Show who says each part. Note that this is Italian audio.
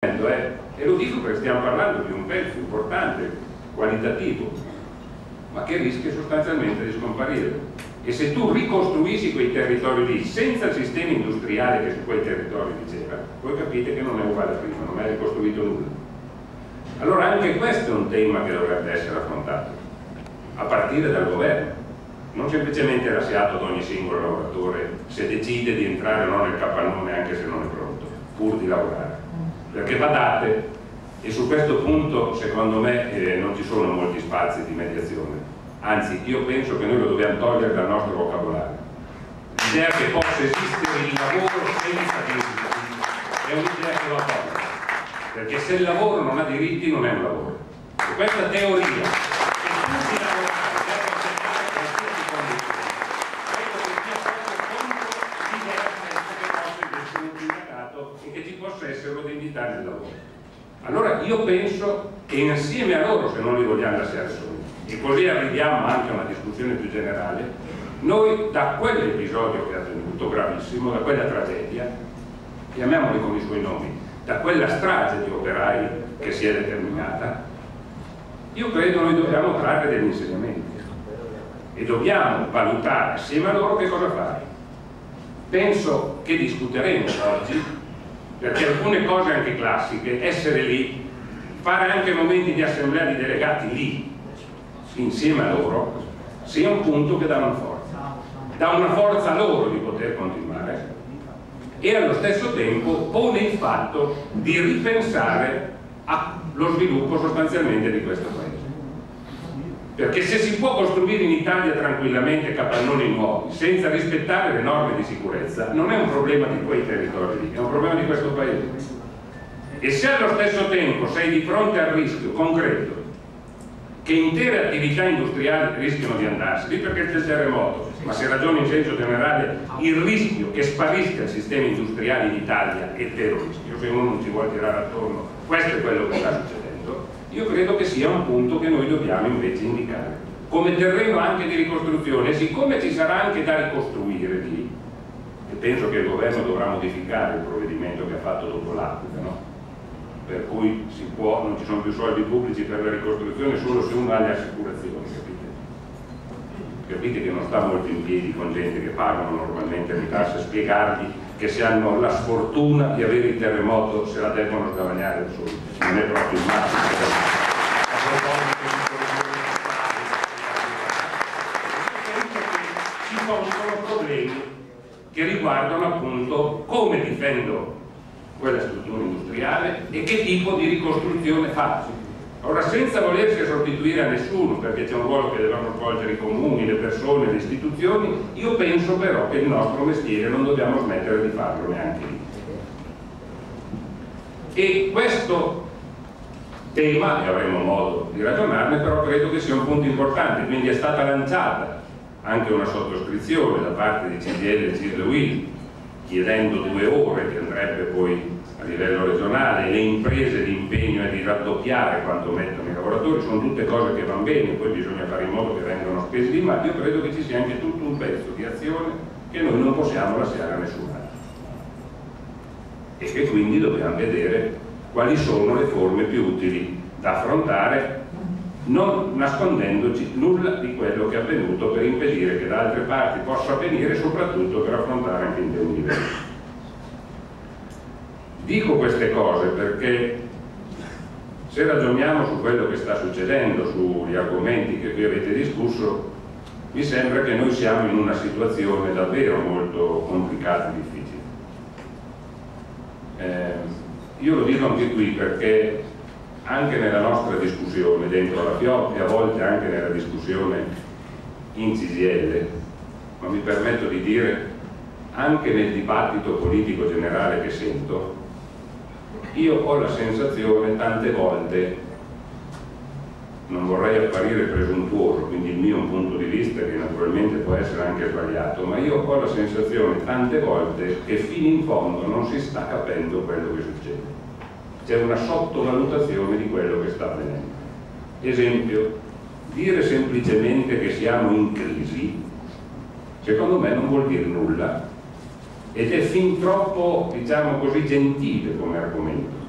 Speaker 1: E lo dico perché stiamo parlando di un pezzo importante, qualitativo, ma che rischia sostanzialmente di scomparire. E se tu ricostruisci quei territori lì senza il sistema industriale che su quei territori c'era, voi capite che non è uguale a prima, non è ricostruito nulla. Allora anche questo è un tema che dovrebbe essere affrontato, a partire dal governo, non semplicemente lasciato ad ogni singolo lavoratore se decide di entrare o no nel capannone anche se non è pronto, pur di lavorare. Perché badate, e su questo punto secondo me non ci sono molti spazi di mediazione, anzi io penso che noi lo dobbiamo togliere dal nostro vocabolario. L'idea che possa esistere il lavoro senza diritti è un'idea che va tolta, perché se il lavoro non ha diritti non è un lavoro. E questa teoria che tutti lavorare devono accettare qualsiasi condizione, credo che sia proprio contro l'idea che possa esistere un sindacato e che ci possa essere lo dignità nel lavoro. Allora io penso che insieme a loro, se non li vogliamo lasciare soli, e così arriviamo anche a una discussione più generale, noi da quell'episodio che è avvenuto gravissimo, da quella tragedia, chiamiamoli con i suoi nomi, da quella strage di operai che si è determinata, io credo noi dobbiamo trarre degli insegnamenti e dobbiamo valutare assieme a loro che cosa fare. Penso che discuteremo oggi, perché alcune cose anche classiche, essere lì, fare anche momenti di assemblea di delegati lì, insieme a loro, sia un punto che dà una forza a loro di poter continuare e allo stesso tempo pone il fatto di ripensare allo sviluppo sostanzialmente di questo paese. Perché se si può costruire in Italia tranquillamente capannoni nuovi senza rispettare le norme di sicurezza, non è un problema di quei territori lì, è un problema di questo paese. E se allo stesso tempo sei di fronte al rischio concreto che intere attività industriali rischiano di andarsene, perché c'è il terremoto, ma se ragioni in senso generale il rischio che sparisca il sistema industriale in Italia è vero rischio, se uno non ci vuole tirare attorno, questo è quello che sta succedendo. Io credo che sia un punto che noi dobbiamo invece indicare come terreno anche di ricostruzione, siccome ci sarà anche da ricostruire lì, e penso che il governo dovrà modificare il provvedimento che ha fatto dopo l'Aquila, no? Per cui si può, non ci sono più soldi pubblici per la ricostruzione solo se uno ha le assicurazioni, capite che non sta molto in piedi con gente che pagano normalmente le tasse spiegargli che se hanno la sfortuna di avere il terremoto se la devono guadagnare da soli, non è proprio il massimo. Ci sono problemi che riguardano appunto come difendo quella struttura industriale e che tipo di ricostruzione faccio. Ora, senza volersi sostituire a nessuno, perché c'è un ruolo che devono svolgere i comuni, le persone, le istituzioni, io penso però che il nostro mestiere non dobbiamo smettere di farlo neanche lì. E questo tema, e avremo modo di ragionarne, però credo che sia un punto importante, quindi è stata lanciata anche una sottoscrizione da parte di CGIL e CISL UIL, chiedendo 2 ore, che andrebbe poi a livello regionale, le imprese di impegno è di raddoppiare quanto mettono i lavoratori, sono tutte cose che vanno bene, poi bisogna fare in modo che vengano spesi lì, ma io credo che ci sia anche tutto un pezzo di azione che noi non possiamo lasciare a nessun altro e che quindi dobbiamo vedere quali sono le forme più utili da affrontare, non nascondendoci nulla di quello che è avvenuto per impedire che da altre parti possa avvenire, soprattutto per affrontare anche in temi diversi. Dico queste cose perché se ragioniamo su quello che sta succedendo, sugli argomenti che qui avete discusso, mi sembra che noi siamo in una situazione davvero molto complicata e difficile. Io lo dico anche qui perché anche nella nostra discussione dentro la FIOP e a volte anche nella discussione in CGIL, ma mi permetto di dire anche nel dibattito politico generale che sento, io ho la sensazione tante volte, non vorrei apparire presuntuoso, quindi il mio punto di vista che naturalmente può essere anche sbagliato, ma io ho la sensazione tante volte che fino in fondo non si sta capendo quello che succede. C'è una sottovalutazione di quello che sta avvenendo. Esempio, dire semplicemente che siamo in crisi, secondo me non vuol dire nulla ed è fin troppo, diciamo così, gentile come argomento.